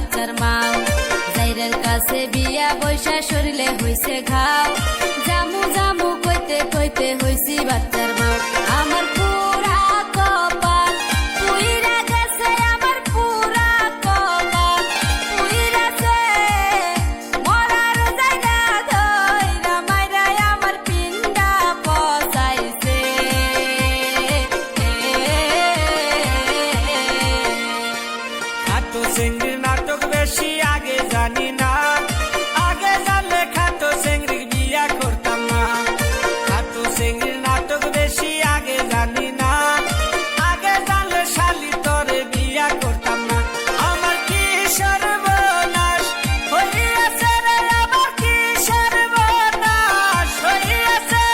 বাচ্চার মাও জাইরের কাছে বিয়া বৈশা শরীরে হইছে ঘাও জামু জামু কইতে কইতে হইছি বাচ্চার মাও আমার পুরা কপাল পুইরা গেছে আমার পুরা কপাল পুইরাছে মরার জায়গা ধইরা মাইরা আমার পিন্ডা পচাইছে খাটো চিংড়ির নাটক বেশি আগে জানি না আগে জানলে খাটো চিংড়ির বিয়া করতাম না খাটো চিংড়ির নাটক বেশি আগে জানি না আগে জানলে শালি তরে বিয়া করতাম না আমার কি সর্বনাশ হইয়াছে রে আমার কি সর্বনাশ হইয়াছে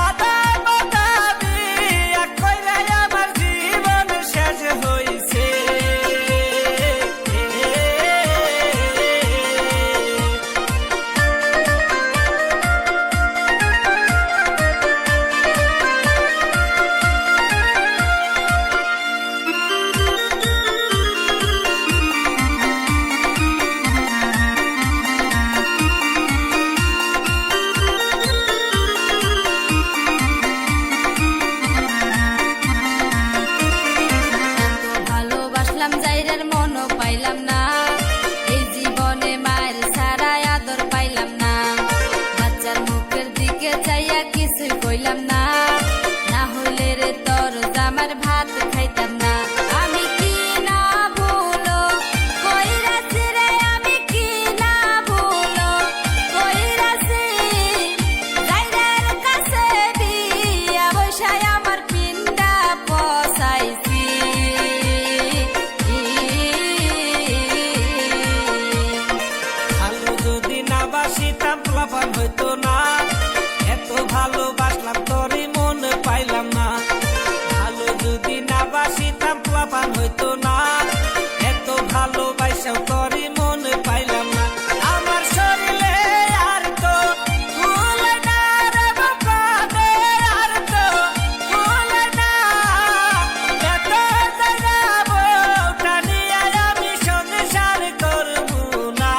আদা বাদা বিয়া কইরা আমার জীবন শেষ হইছে ভালোবাসলাম জাইরের মনও পাইলাম না এই জীবনে মায়ের ছাড়া আদর পাইলাম না বাচ্চার মুখের দিকে চাইয়া কিছু কইলাম না না হইলে রে তোর জামার ভাত খাইতাম না আমি কি না ভুলো কইরাছি রে আমি কি না ভুলো কইরাছি জাইরের কাছে বিয়া বৈশায় আমার পিন্ডা পচাইছি ভালো যদি না বাসিতাম প্লাবন হইতো না এত ভালোবাসলাম তোরই মন পাইলাম না ভালো যদি না বাসিতাম প্লাবন হইতো না এত ভালোবাসাও তোরই মন পাইলাম না আমার শরীরে আর তো ফুল না রে বাবা রে আর তো ফুল না এত যাবো টানিয়া আমি সংসার করবো না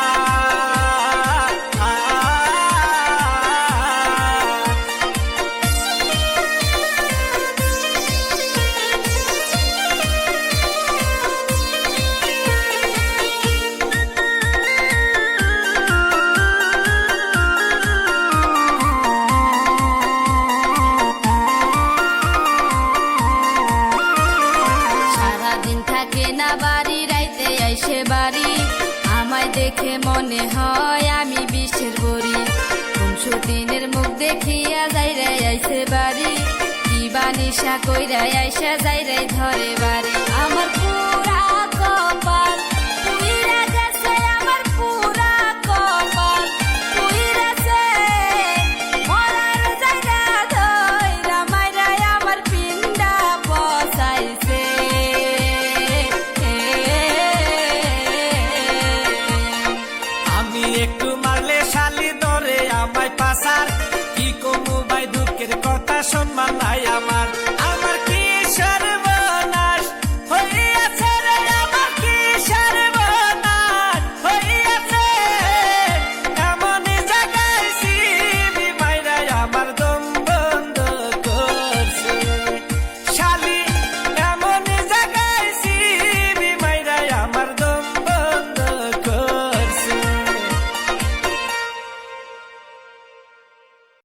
সারাদিন থাকে না বাড়ি রাইতে আইসে বাড়ি আমায় দেখে মনে হয় আমি বিষের বড়ি 500 দিনের মুখ দেখিয়া যাইরে আইসে বাড়ি কি বানিসা কইরা আইসা যাইরে ধরে বাড়ি আমার পুরা কপাল পুইরা গেছে আমার পুরা কপাল পুইরাছে মরার জায়গা ধইরা মাইরা আমার পিন্ডা পচাইছে আমি একটু মারলে শালি ধরে আমায় পাসার কি কমু ভাই দুঃখের কথা সম্মান নাই আমার